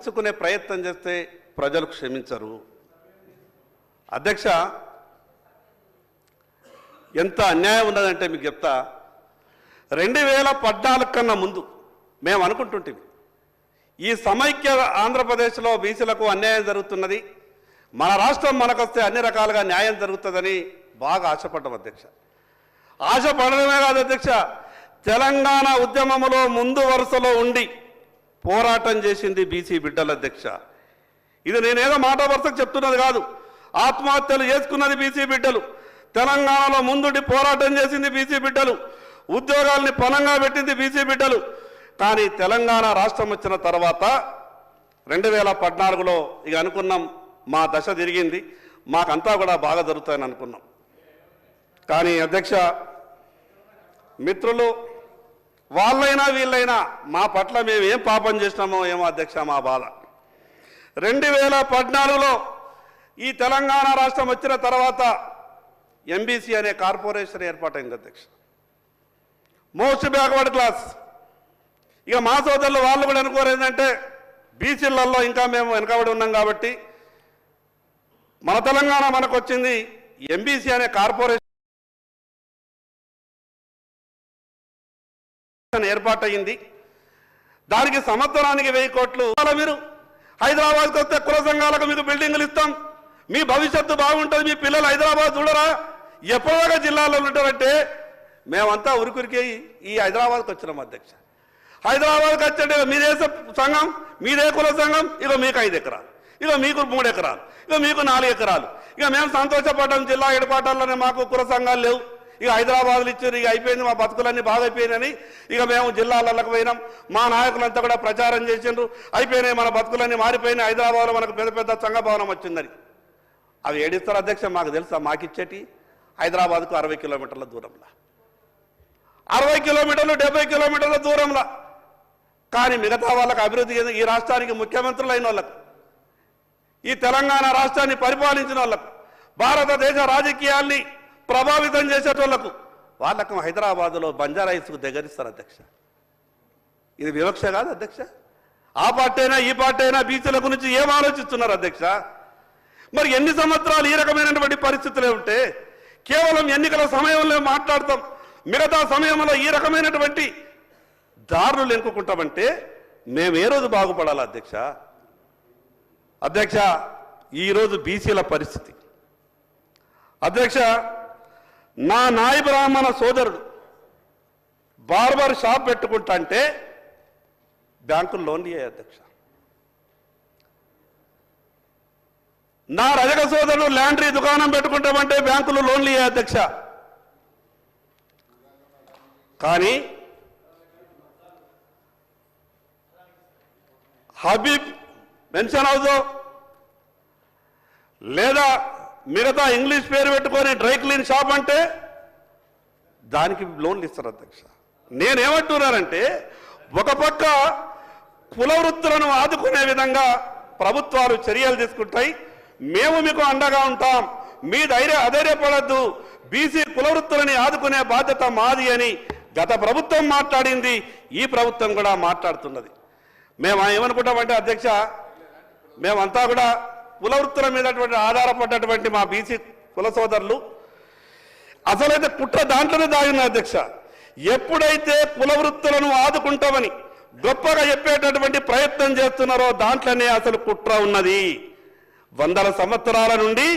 తెలుసుకునే ప్రయత్నం చేస్తే ప్రజలు క్షమించరు. అధ్యక్ష, ఎంత అన్యాయం ఉన్నదంటే మీకు చెప్తా. 2014 కన్నా ముందు మేము అనుకుంటుంటే ఈ సమైక్య ఆంధ్రప్రదేశ్లో బీసీలకు అన్యాయం జరుగుతున్నది, మన రాష్ట్రం మనకొస్తే అన్ని రకాలుగా న్యాయం జరుగుతుందని బాగా ఆశపడ్డాం అధ్యక్ష. ఆశపడడమే కాదు అధ్యక్ష, తెలంగాణ ఉద్యమంలో ముందు వరుసలో ఉండి పోరాటం చేసింది బీసీ బిడ్డల అధ్యక్ష. ఇది నేనేదో మాట వరుసకు చెప్తున్నది కాదు, ఆత్మహత్యలు చేసుకున్నది బీసీ బిడ్డలు, తెలంగాణలో ముందుండి పోరాటం చేసింది బీసీ బిడ్డలు, ఉద్యోగాల్ని పణంగా పెట్టింది బీసీ బిడ్డలు. కానీ తెలంగాణ రాష్ట్రం వచ్చిన తర్వాత 2014లో ఇక అనుకున్నాం మా దశ తిరిగింది, మాకంతా కూడా బాగా జరుగుతాయని అనుకున్నాం. కానీ అధ్యక్ష, మిత్రులు వాళ్ళైనా వీళ్ళైనా మా పట్ల మేము ఏం పాపం చేసినామో ఏమో అధ్యక్ష మా బాధ. 2014లో ఈ తెలంగాణ రాష్ట్రం వచ్చిన తర్వాత ఎంబీసీ అనే కార్పొరేషన్ ఏర్పాటైంది అధ్యక్ష. Most backward class. ఇక మా సోదరులు వాళ్ళు కూడా అనుకోరు ఏంటంటే బీసీలలో ఇంకా మేము వెనకబడి ఉన్నాం కాబట్టి మన తెలంగాణ మనకు వచ్చింది, ఎంబీసీ అనే కార్పొరేషన్ ఏర్పాటయింది. దానికి సంవత్సరానికి 1000 కోట్లు. మీరు హైదరాబాద్కి వస్తే కుల సంఘాలకు మీకు బిల్డింగులు ఇస్తాం, మీ భవిష్యత్తు బాగుంటుంది, మీ పిల్లలు హైదరాబాద్ చూడరా, ఎప్పటిదాకా జిల్లాలో ఉంటారంటే మేమంతా ఉరికురికి ఈ హైదరాబాద్కి వచ్చినాం అధ్యక్ష. హైదరాబాద్కి వచ్చే మీదే సంఘం, మీదే కుల సంఘం, ఇక మీకు 5 ఎకరాలు, ఇక మీకు 3 ఎకరాలు, ఇక మీకు 4 ఎకరాలు. ఇక మేము సంతోషపడ్డాం, జిల్లా ఏర్పాటాల్లోనే మాకు కుల సంఘాలు లేవు, ఇక హైదరాబాద్లో ఇచ్చారు, ఇక అయిపోయింది, మా బతుకులన్నీ బాగా అయిపోయినాయని ఇక మేము జిల్లాలకు పోయినాం. మా నాయకులంతా కూడా ప్రచారం చేసిండ్రు, అయిపోయినాయి మన బతుకులన్నీ మారిపోయినాయి, హైదరాబాద్లో మనకు పెద్ద పెద్ద సంఘ భవనం వచ్చిందని. అవి ఏడిస్తారు అధ్యక్ష, మాకు తెలుసా? మాకిచ్చేటి హైదరాబాద్కు 60 కిలోమీటర్ల దూరంలో, 60 కిలోమీటర్లు 70 కిలోమీటర్ల దూరంలో. కానీ మిగతా వాళ్ళకు అభివృద్ధి, ఈ రాష్ట్రానికి ముఖ్యమంత్రులు అయిన వాళ్ళకు, ఈ తెలంగాణ రాష్ట్రాన్ని పరిపాలించిన వాళ్ళకు, భారతదేశ రాజకీయాల్ని ప్రభావితం చేసేటోళ్లకు వాళ్ళకు హైదరాబాద్లో బంజారా హిల్స్కు దగ్గరిస్తారు అధ్యక్ష. ఇది వివక్ష కాదు అధ్యక్ష? ఆ పార్టీ అయినా ఈ పార్టీ అయినా బీసీల గురించి ఏం ఆలోచిస్తున్నారు అధ్యక్ష? మరి ఎన్ని సంవత్సరాలు ఈ రకమైనటువంటి పరిస్థితులే ఉంటే కేవలం ఎన్నికల సమయంలో మాట్లాడతాం, మిగతా సమయంలో ఈ రకమైనటువంటి దారులు ఎన్నుకుంటామంటే మేము ఏ రోజు బాగుపడాలి అధ్యక్ష? అధ్యక్ష, ఈరోజు బీసీల పరిస్థితి అధ్యక్ష, నా నాయి బ్రాహ్మణ సోదరుడు బార్బర్ షాప్ పెట్టుకుంటా అంటే బ్యాంకులు లోన్లు ఇయ్యాయి అధ్యక్ష. నా రజక సోదరుడు ల్యాండ్రీ దుకాణం పెట్టుకుంటామంటే బ్యాంకులు లోన్లు ఇయ్యాయి అధ్యక్ష. కానీ హబీబ్ పెన్షన్ హౌస్ లేదా మిగతా ఇంగ్లీష్ పేరు పెట్టుకొని డ్రై క్లీన్ షాప్ అంటే దానికి లోన్లు ఇస్తారు అధ్యక్ష. నేనేమంటున్నానంటే ఒక పక్క కుల వృత్తులను ఆదుకునే విధంగా ప్రభుత్వాలు చర్యలు తీసుకుంటాయి, మేము మీకు అండగా ఉంటాం, మీ అధైర్యపడద్దు, బీసీ కుల వృత్తులని ఆదుకునే బాధ్యత మాది అని గత ప్రభుత్వం మాట్లాడింది, ఈ ప్రభుత్వం కూడా మాట్లాడుతున్నది. మేము ఏమనుకుంటామంటే అధ్యక్ష, మేమంతా కూడా కుల వృత్తుల మీద ఆధారపడ్డటువంటి మా బీసీ కుల సోదరులు అసలైతే కుట్ర దాంట్లోనే దాగిన అధ్యక్ష. ఎప్పుడైతే కుల వృత్తులను ఆదుకుంటామని గొప్పగా చెప్పేటటువంటి ప్రయత్నం చేస్తున్నారో దాంట్లోనే అసలు కుట్ర ఉన్నది. 100 సంవత్సరాల నుండి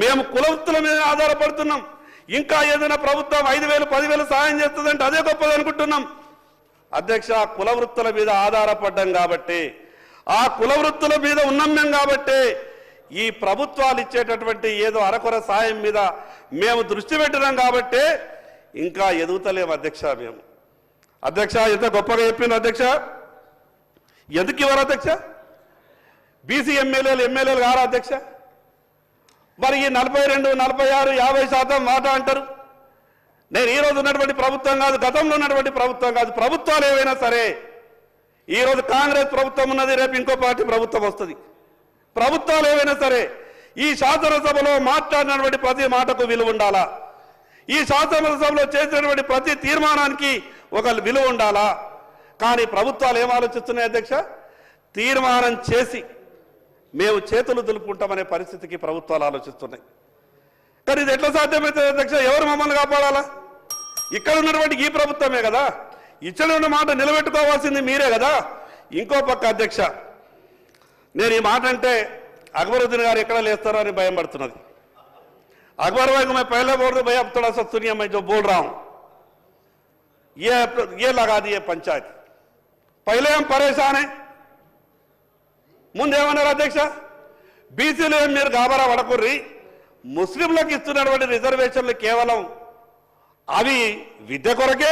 మేము కుల వృత్తుల మీద ఆధారపడుతున్నాం, ఇంకా ఏదైనా ప్రభుత్వం 5,000 10,000 సాయం చేస్తుందంటే అదే గొప్పది అనుకుంటున్నాం అధ్యక్ష. కుల వృత్తుల మీద ఆధారపడ్డాం కాబట్టి, ఆ కుల వృత్తుల మీద ఉన్నాం మేము కాబట్టి ఈ ప్రభుత్వాలు ఇచ్చేటటువంటి ఏదో అరకొర సాయం మీద మేము దృష్టి పెట్టినాం కాబట్టి ఇంకా ఎదుగుతలేము అధ్యక్ష మేము. అధ్యక్ష, ఎంత గొప్పగా చెప్పింది అధ్యక్ష. ఎందుకు ఇవ్వరు అధ్యక్ష? బీసీ ఎమ్మెల్యేలు కారా అధ్యక్ష? మరి ఈ 42, 46, 50% మాట అంటారు. నేను ఈరోజు ఉన్నటువంటి ప్రభుత్వం కాదు, గతంలో ఉన్నటువంటి ప్రభుత్వం కాదు, ప్రభుత్వాలు ఏవైనా సరే, ఈరోజు కాంగ్రెస్ ప్రభుత్వం ఉన్నది, రేపు ఇంకో పార్టీ ప్రభుత్వం వస్తుంది. ప్రభుత్వాలు ఏవైనా సరే ఈ శాసనసభలో మాట్లాడినటువంటి ప్రతి మాటకు విలువ ఉండాలా, ఈ శాసనసభలో చేసినటువంటి ప్రతి తీర్మానానికి ఒక విలువ ఉండాలా. కానీ ప్రభుత్వాలు ఏం ఆలోచిస్తున్నాయి అధ్యక్ష? తీర్మానం చేసి మేము చేతులు దులుపుకుంటామనే పరిస్థితికి ప్రభుత్వాలు ఆలోచిస్తున్నాయి. కానీ ఇది ఎట్లా సాధ్యమవుతుంది అధ్యక్ష? ఎవరు మమ్మల్ని కాపాడాలా? ఇక్కడ ఉన్నటువంటి ఈ ప్రభుత్వమే కదా. ఇచ్చిన మాట నిలబెట్టుకోవాల్సింది మీరే కదా. ఇంకో పక్క అధ్యక్ష, నేను ఈ మాట అంటే అక్బరుద్దీన్ గారు ఎక్కడ లేస్తారో అని భయం పడుతున్నది. अकबर भाई को मैं पहले बोल रहा हूं, भाई अब थोड़ा सा सुनिए, मैं जो बोल रहा हूं ये लगा दिए पंचायत. पहले हम परेशान हैं. ముందేమన్నారు అధ్యక్ష? బీసీలు మీరు గాబరా పడకుర్రి, ముస్లింలకు ఇస్తున్నటువంటి రిజర్వేషన్లు కేవలం అవి విద్య కొరకే,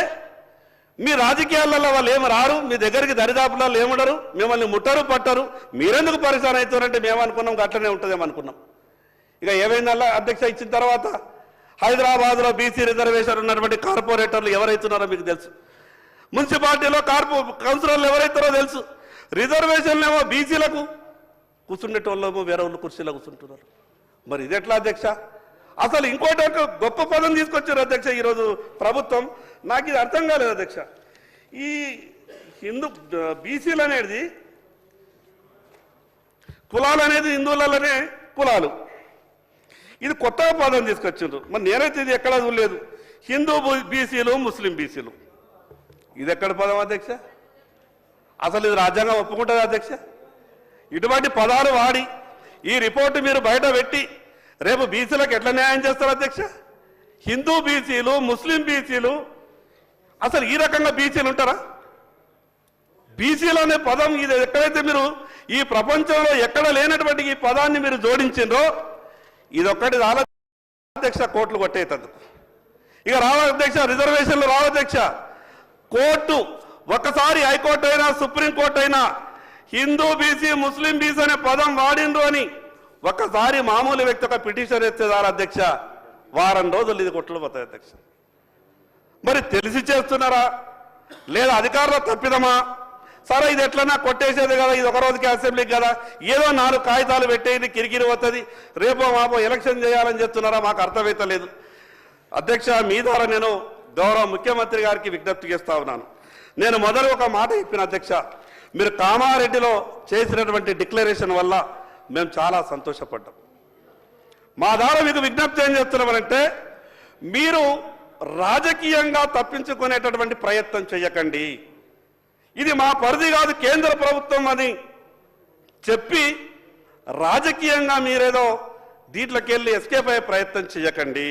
మీ రాజకీయాలలో వాళ్ళు ఏమి రారు, మీ దగ్గరికి దరిదాపులలో ఏముండరు, మిమ్మల్ని ముట్టరు పట్టరు, మీరెందుకు పరిశాన్ అవుతారంటే మేము అనుకున్నాం అట్లనే ఉంటుందేమో అనుకున్నాం. ఇక ఏమైందల్లా అధ్యక్ష ఇచ్చిన తర్వాత హైదరాబాద్లో బీసీ రిజర్వేషన్ ఉన్నటువంటి కార్పొరేటర్లు ఎవరైతున్నారో మీకు తెలుసు, మున్సిపాలిటీలో కౌన్సిలర్లు ఎవరైతారో తెలుసు. రిజర్వేషన్లు ఏమో బీసీలకు కూర్చుండేటోళ్ళేమో వేరే వాళ్ళు కుర్చీలో కూర్చుంటున్నారు. మరి ఇది ఎట్లా అధ్యక్ష? అసలు ఇంకోటి ఒక గొప్ప పదం తీసుకొచ్చారు అధ్యక్ష ఈరోజు ప్రభుత్వం. నాకు ఇది అర్థం కాలేదు అధ్యక్ష. ఈ హిందూ బీసీలు అనేది కులాలు అనేది హిందువులలోనే కులాలు, ఇది కొత్తగా పదం తీసుకొచ్చిండ్రు. మరి నేనైతే ఇది ఎక్కడా చూడలేదు. హిందూ బీసీలు, ముస్లిం బీసీలు, ఇది ఎక్కడ పదం అధ్యక్ష? అసలు ఇది రాజ్యాంగం ఒప్పుకుంటుంది అధ్యక్ష? ఇటువంటి పదాలు వాడి ఈ రిపోర్టు మీరు బయట పెట్టి రేపు బీసీలకు ఎట్లా న్యాయం చేస్తారు అధ్యక్ష? హిందూ బీసీలు, ముస్లిం బీసీలు, అసలు ఈ రకంగా బీసీలు ఉంటారా? బీసీలు అనే పదం ఇది ఎక్కడైతే మీరు ఈ ప్రపంచంలో ఎక్కడ లేనటువంటి ఈ పదాన్ని మీరు జోడించిండ్రో ఇదొక్కటి రాల అధ్యక్ష, కోర్టులు కొట్టేటందుకు. ఇక రావ అధ్యక్ష, రిజర్వేషన్లు రావ అధ్యక్ష. కోర్టు ఒక్కసారి హైకోర్టు అయినా సుప్రీంకోర్టు అయినా హిందూ బీసీ, ముస్లిం బీసీ అనే పదం వాడిండ్రు అని ఒక్కసారి మామూలు వ్యక్తి ఒక పిటిషన్ ఎత్తేదారు అధ్యక్ష, వారం రోజులు ఇది కొట్లు పోతాయి అధ్యక్ష. మరి తెలిసి చేస్తున్నారా లేదా అధికారుల తప్పిదమా? సరే ఇది ఎట్లన్నా కొట్టేసేది కదా, ఇది ఒక రోజుకి అసెంబ్లీకి కదా, ఏదో 4 కాగితాలు పెట్టేది కిరికిరి వస్తుంది, రేపో మాపో ఎలక్షన్ చేయాలని చెప్తున్నారా? మాకు అర్థమైతలేదు అధ్యక్ష. మీ ద్వారా నేను గౌరవ ముఖ్యమంత్రి గారికి విజ్ఞప్తి చేస్తా ఉన్నాను. నేను మొదలు ఒక మాట చెప్పిన అధ్యక్ష, మీరు కామారెడ్డిలో చేసినటువంటి డిక్లరేషన్ వల్ల మేము చాలా సంతోషపడ్డాం. మా ద్వారా మీకు విజ్ఞప్తి ఏం చేస్తున్నామంటే, మీరు రాజకీయంగా తప్పించుకునేటటువంటి ప్రయత్నం చేయకండి. ఇది మా పరిధి కాదు, కేంద్ర ప్రభుత్వం అని చెప్పి రాజకీయంగా మీరేదో దీంట్లోకి వెళ్ళి ఎస్కేప్ అయ్యే ప్రయత్నం చేయకండి.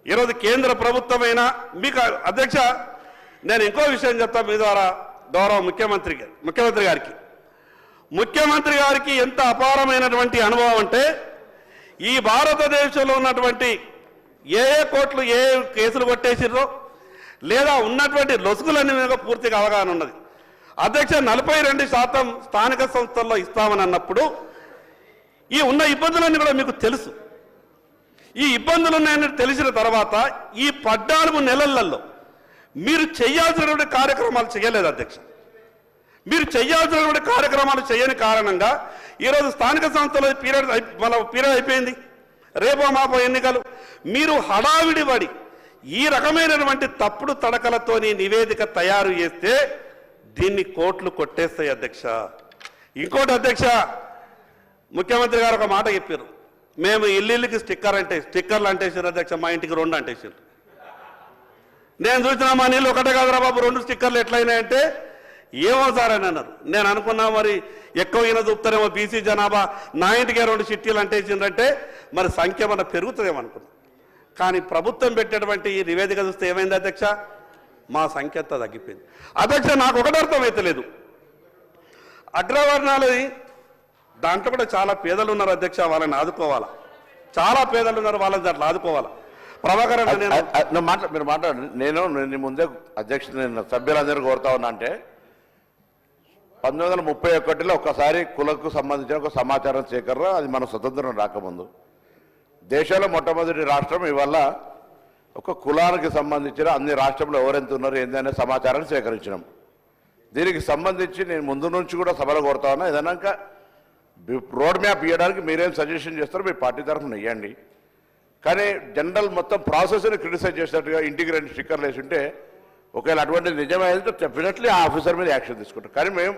ఈరోజు కేంద్ర ప్రభుత్వమైనా మీకు అధ్యక్ష నేను ఇంకో విషయం చెప్తా మీ ద్వారా గౌరవ ముఖ్యమంత్రి గారికి ఎంత అపారమైనటువంటి అనుభవం అంటే, ఈ భారతదేశంలో ఉన్నటువంటి ఏ కోర్టులు ఏ కేసులు కొట్టేసిర్రో లేదా ఉన్నటువంటి లొసుగులన్నీ మీద పూర్తిగా అవగాహన ఉన్నది అధ్యక్ష. 42% స్థానిక సంస్థల్లో ఇస్తామని అన్నప్పుడు ఈ ఉన్న ఇబ్బందులన్నీ కూడా మీకు తెలుసు. ఈ ఇబ్బందులు ఉన్నాయని తెలిసిన తర్వాత ఈ 14 నెలలలో మీరు చేయాల్సినటువంటి కార్యక్రమాలు చేయలేదు అధ్యక్ష. మీరు చేయాల్సినటువంటి కార్యక్రమాలు చేయని కారణంగా ఈరోజు స్థానిక సంస్థల పీరియడ్ అయిపోయింది, రేపో మాపో ఎన్నికలు. మీరు హడావిడి పడి ఈ రకమైనటువంటి తప్పుడు తడకలతోని నివేదిక తయారు చేస్తే దీన్ని కోర్టులు కొట్టేస్తాయి అధ్యక్ష. ఇంకోటి అధ్యక్ష, ముఖ్యమంత్రి గారు ఒక మాట చెప్పారు, మేము ఇల్లుకి స్టిక్కర్లు అంటేసారు అధ్యక్ష, మా ఇంటికి 2 అంటేసారు. నేను చూసిన మా నీళ్ళు ఒకటే కాదురా బాబు 2 స్టిక్కర్లు ఎట్లయినాయంటే ఏమో సార్ అని అన్నారు. నేను అనుకున్నా మరి ఎక్కువ ఈయన చూపుతారేమో బీసీ జనాభా, నా ఇంటికే 2 చిట్టీలు అంటేసిందంటే మరి సంఖ్య మన పెరుగుతుందేమో అనుకున్నాం. కానీ ప్రభుత్వం పెట్టేటువంటి ఈ నివేదిక చూస్తే ఏమైంది అధ్యక్ష? మా సంఖ్య అంతా తగ్గిపోయింది అధ్యక్ష. నాకు ఒకటి అర్థమైతలేదు, అగ్రవర్ణాలది దాంట్లో కూడా చాలా పేదలు ఉన్నారు అధ్యక్ష, వాళ్ళని ఆదుకోవాలా. చాలా పేదలు ఉన్నారు, వాళ్ళని దాంట్లో ఆదుకోవాలా. ప్రభాకర్ మీరు మాట్లాడండి. నేను ముందే అధ్యక్ష నేను సభ్యులందరూ కోరుతా ఉన్నా అంటే 1931లో ఒక్కసారి కులకు సంబంధించిన ఒక సమాచారం సేకరణ, అది మన స్వతంత్రం రాకముందు దేశంలో మొట్టమొదటి రాష్ట్రం. ఇవాళ ఒక కులానికి సంబంధించిన అన్ని రాష్ట్రంలో ఎవరెంత ఉన్నారు ఏందనే సమాచారాన్ని సేకరించినాం. దీనికి సంబంధించి నేను ముందు నుంచి కూడా సభలో కోరుతా ఉన్నా, ఏదైనా రోడ్ మ్యాప్ ఇవ్వడానికి మీరేం సజెషన్ చేస్తారో మీ పార్టీ తరఫున ఇవ్వండి. కానీ జనరల్ మొత్తం ప్రాసెస్ని క్రిటిసైజ్ చేసినట్టుగా ఇంటికి 2 స్టిక్కర్లు వేసి ఉంటే ఒకవేళ అటువంటి నిజమైతే డెఫినెట్లీ ఆ ఆఫీసర్ మీద యాక్షన్ తీసుకుంటాం. కానీ మేము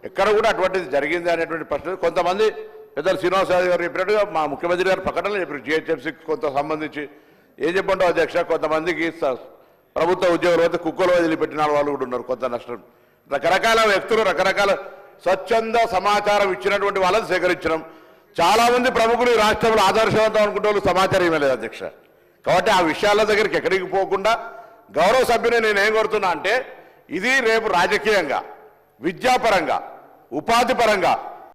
ఎక్కడ కూడా అటువంటిది జరిగింది అనేటువంటి ప్రశ్న కొంతమంది పెద్దలు శ్రీనివాసరావు గారు చెప్పినట్టుగా మా ముఖ్యమంత్రి గారు ప్రకటనలు చెప్పారు. జిహెచ్ఎంసీకి కొంత సంబంధించి ఏం చెప్పంటావు అధ్యక్ష, కొంతమందికి ప్రభుత్వ ఉద్యోగులు అయితే కుక్కలు వదిలిపెట్టిన వాళ్ళు కూడా ఉన్నారు. కొంత నష్టం రకరకాల వ్యక్తులు రకరకాల స్వచ్ఛంద సమాచారం ఇచ్చినటువంటి వాళ్ళని సేకరించడం. చాలా మంది ప్రముఖులు ఈ రాష్ట్రంలో ఆదర్శవంతం అనుకుంటే వాళ్ళు సమాచారం ఇవ్వలేదు అధ్యక్ష. కాబట్టి ఆ విషయాల దగ్గరికి ఎక్కడికి పోకుండా గౌరవ సభ్యుని నేను ఏం కోరుతున్నా అంటే ఇది రేపు రాజకీయంగా, విద్యాపరంగా, ఉపాధి పరంగా